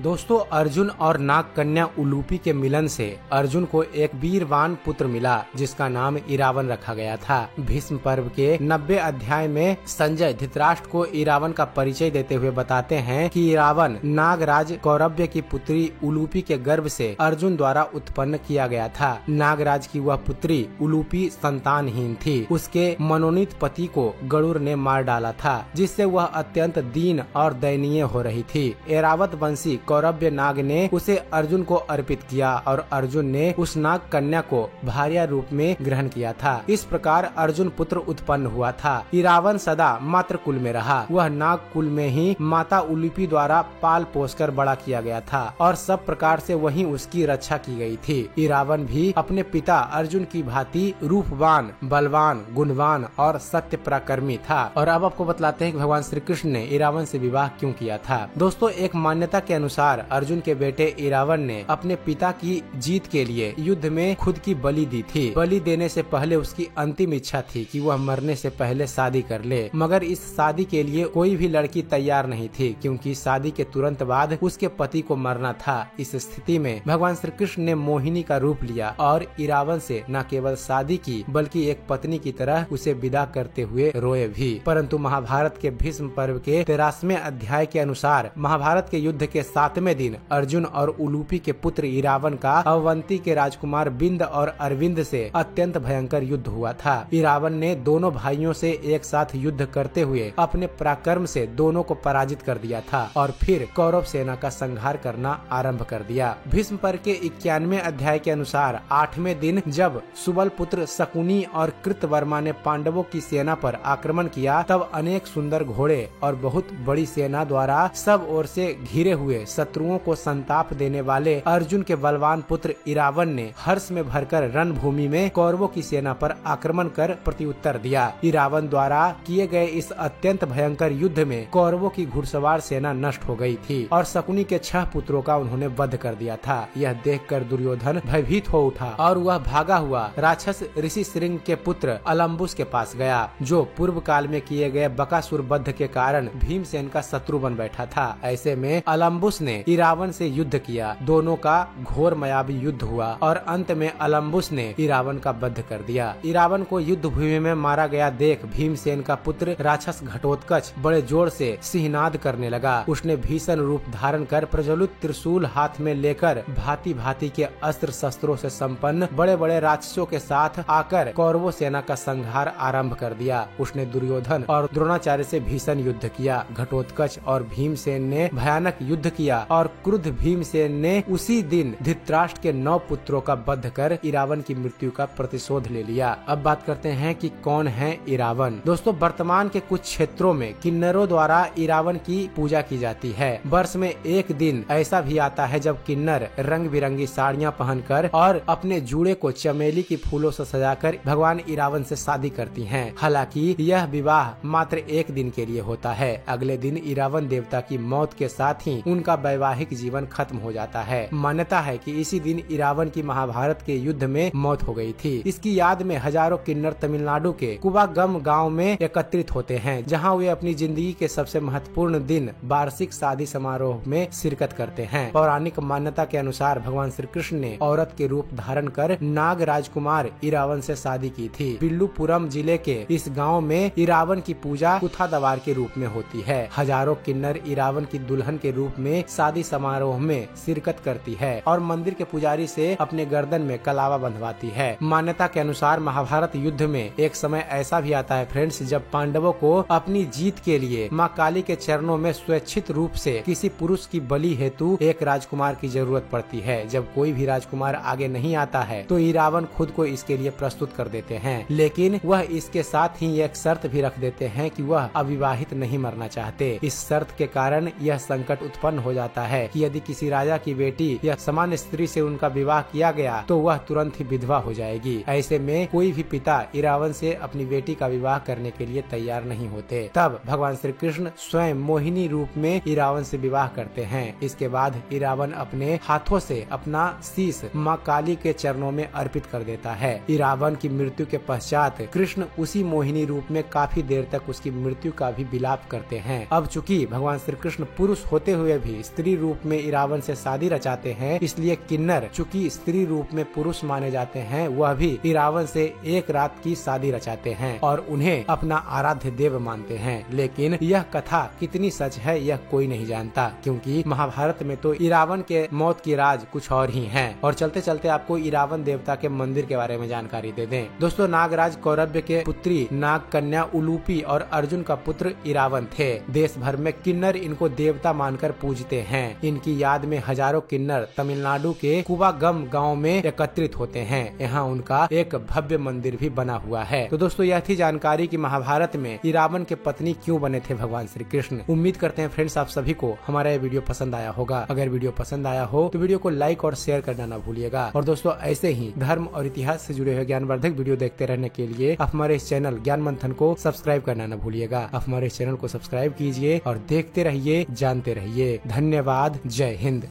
दोस्तों, अर्जुन और नाग कन्या उलूपी के मिलन से अर्जुन को एक वीरवान पुत्र मिला जिसका नाम इरावन रखा गया था। भीष्म पर्व के 90 अध्याय में संजय धृतराष्ट्र को इरावन का परिचय देते हुए बताते हैं कि इरावन नागराज कौरव्य की पुत्री उलूपी के गर्भ से अर्जुन द्वारा उत्पन्न किया गया था। नागराज की वह पुत्री उलूपी संतानहीन थी। उसके मनोनीत पति को गरुड़ ने मार डाला था, जिससे वह अत्यंत दीन और दयनीय हो रही थी। ऐरावत वंशी कौरव्य नाग ने उसे अर्जुन को अर्पित किया और अर्जुन ने उस नाग कन्या को भार्या रूप में ग्रहण किया था। इस प्रकार अर्जुन पुत्र उत्पन्न हुआ था। इरावन सदा मातृ कुल में रहा। वह नाग कुल में ही माता उलूपी द्वारा पाल पोसकर बड़ा किया गया था और सब प्रकार से वहीं उसकी रक्षा की गई थी। इरावन भी अपने पिता अर्जुन की भांति रूपवान, बलवान, गुणवान और सत्य पराक्रमी था। और अब आपको बतलाते हैं कि भगवान श्री कृष्ण ने इरावन से विवाह क्यों किया था। दोस्तों, एक मान्यता के अनुसार अर्जुन के बेटे इरावन ने अपने पिता की जीत के लिए युद्ध में खुद की बलि दी थी। बलि देने से पहले उसकी अंतिम इच्छा थी कि वह मरने से पहले शादी कर ले, मगर इस शादी के लिए कोई भी लड़की तैयार नहीं थी, क्योंकि शादी के तुरंत बाद उसके पति को मरना था। इस स्थिति में भगवान श्री कृष्ण ने मोहिनी का रूप लिया और इरावन से न केवल शादी की बल्कि एक पत्नी की तरह उसे विदा करते हुए रोए भी। परंतु महाभारत के भीष्म पर्व के 13वें अध्याय के अनुसार महाभारत के युद्ध के 7वें दिन अर्जुन और उलूपी के पुत्र इरावन का अवंती के राजकुमार बिंद और अरविंद से अत्यंत भयंकर युद्ध हुआ था। इरावन ने दोनों भाइयों से एक साथ युद्ध करते हुए अपने पराक्रम से दोनों को पराजित कर दिया था और फिर कौरव सेना का संहार करना आरंभ कर दिया। भीष्म पर्व के 91वें अध्याय के अनुसार 8वें दिन जब सुबल पुत्र शकुनी और कृतवर्मा ने पांडवों की सेना पर आक्रमण किया, तब अनेक सुंदर घोड़े और बहुत बड़ी सेना द्वारा सब ओर से घिरे हुए शत्रुओं को संताप देने वाले अर्जुन के बलवान पुत्र इरावन ने हर्ष में भरकर रणभूमि में कौरवों की सेना पर आक्रमण कर प्रत्युत्तर दिया। इरावन द्वारा किए गए इस अत्यंत भयंकर युद्ध में कौरवों की घुड़सवार सेना नष्ट हो गई थी और शकुनी के 6 पुत्रों का उन्होंने वध कर दिया था। यह देखकर दुर्योधन भयभीत हो उठा और वह भागा हुआ राक्षस ऋषि श्रृंग के पुत्र अलम्बुस के पास गया, जो पूर्व काल में किए गए बकासुर वध के कारण भीमसेन का शत्रु बन बैठा था। ऐसे में अलम्बुस ने इरावन से युद्ध किया। दोनों का घोर मायावी युद्ध हुआ और अंत में अलम्बुस ने इरावन का वध कर दिया। इरावन को युद्ध भूमि में मारा गया देख भीमसेन का पुत्र राक्षस घटोत्कच बड़े जोर से सिंहनाद करने लगा। उसने भीषण रूप धारण कर प्रज्वलित त्रिशूल हाथ में लेकर भांति भांति के अस्त्र शस्त्रों से संपन्न बड़े बड़े राक्षसों के साथ आकर कौरवों सेना का संहार आरंभ कर दिया। उसने दुर्योधन और द्रोणाचार्य से भीषण युद्ध किया। घटोत्कच और भीमसेन ने भयानक युद्ध किया और क्रुद्ध भीमसेन ने उसी दिन धृतराष्ट्र के 9 पुत्रों का वध कर इरावन की मृत्यु का प्रतिशोध ले लिया। अब बात करते हैं कि कौन है इरावन। दोस्तों, वर्तमान के कुछ क्षेत्रों में किन्नरों द्वारा इरावन की पूजा की जाती है। वर्ष में एक दिन ऐसा भी आता है जब किन्नर रंग बिरंगी साड़ियाँ पहनकर और अपने जूड़े को चमेली की फूलों से सजाकर भगवान इरावन से शादी करती हैं। हालांकि यह विवाह मात्र एक दिन के लिए होता है। अगले दिन इरावन देवता की मौत के साथ ही उनका वैवाहिक जीवन खत्म हो जाता है। मान्यता है कि इसी दिन इरावन की महाभारत के युद्ध में मौत हो गई थी। इसकी याद में हजारों किन्नर तमिलनाडु के कुबागम गांव में एकत्रित होते हैं, जहां वे अपनी जिंदगी के सबसे महत्वपूर्ण दिन वार्षिक शादी समारोह में शिरकत करते हैं। पौराणिक मान्यता के अनुसार भगवान श्री कृष्ण ने औरत के रूप धारण कर नाग राजकुमार इरावन से शादी की थी। विल्लुपुरम जिले के इस गाँव में इरावन की पूजा कुथादवार के रूप में होती है। हजारों किन्नर इरावन की दुल्हन के रूप में शादी समारोह में शिरकत करती है और मंदिर के पुजारी से अपने गर्दन में कलावा बंधवाती है। मान्यता के अनुसार महाभारत युद्ध में एक समय ऐसा भी आता है फ्रेंड्स, जब पांडवों को अपनी जीत के लिए माँ काली के चरणों में स्वैच्छित रूप से किसी पुरुष की बलि हेतु एक राजकुमार की जरूरत पड़ती है। जब कोई भी राजकुमार आगे नहीं आता है तो इरावन खुद को इसके लिए प्रस्तुत कर देते हैं, लेकिन वह इसके साथ ही एक शर्त भी रख देते हैं कि वह अविवाहित नहीं मरना चाहते। इस शर्त के कारण यह संकट उत्पन्न हो जाता है कि यदि किसी राजा की बेटी या सामान्य स्त्री से उनका विवाह किया गया तो वह तुरंत ही विधवा हो जाएगी। ऐसे में कोई भी पिता इरावन से अपनी बेटी का विवाह करने के लिए तैयार नहीं होते। तब भगवान श्री कृष्ण स्वयं मोहिनी रूप में इरावन से विवाह करते हैं। इसके बाद इरावन अपने हाथों से अपना शीश माँ काली के चरणों में अर्पित कर देता है। इरावन की मृत्यु के पश्चात कृष्ण उसी मोहिनी रूप में काफी देर तक उसकी मृत्यु का भी विलाप करते हैं। अब चूंकि भगवान श्री कृष्ण पुरुष होते हुए भी स्त्री रूप में इरावन से शादी रचाते हैं, इसलिए किन्नर चूंकि स्त्री रूप में पुरुष माने जाते हैं, वह भी इरावन से एक रात की शादी रचाते हैं और उन्हें अपना आराध्य देव मानते हैं। लेकिन यह कथा कितनी सच है यह कोई नहीं जानता, क्योंकि महाभारत में तो इरावन के मौत की राज कुछ और ही है। और चलते चलते आपको इरावन देवता के मंदिर के बारे में जानकारी दे दें। दोस्तों, नागराज कौरव्य के पुत्री नाग कन्या उलूपी और अर्जुन का पुत्र इरावन थे। देश भर में किन्नर इनको देवता मानकर पूजते हैं। इनकी याद में हजारों किन्नर तमिलनाडु के कुवागम गांव में एकत्रित होते हैं। यहाँ उनका एक भव्य मंदिर भी बना हुआ है। तो दोस्तों, यह थी जानकारी कि महाभारत में इरावन के पत्नी क्यों बने थे भगवान श्री कृष्ण। उम्मीद करते हैं फ्रेंड्स आप सभी को हमारा ये वीडियो पसंद आया होगा। अगर वीडियो पसंद आया हो तो वीडियो को लाइक और शेयर करना न भूलिएगा। और दोस्तों, ऐसे ही धर्म और इतिहास से जुड़े हुए ज्ञानवर्धक वीडियो देखते रहने के लिए आप हमारे इस चैनल ज्ञान मंथन को सब्सक्राइब करना न भूलिएगा। आप हमारे इस चैनल को सब्सक्राइब कीजिए और देखते रहिए, जानते रहिए। धन्यवाद। जय हिंद।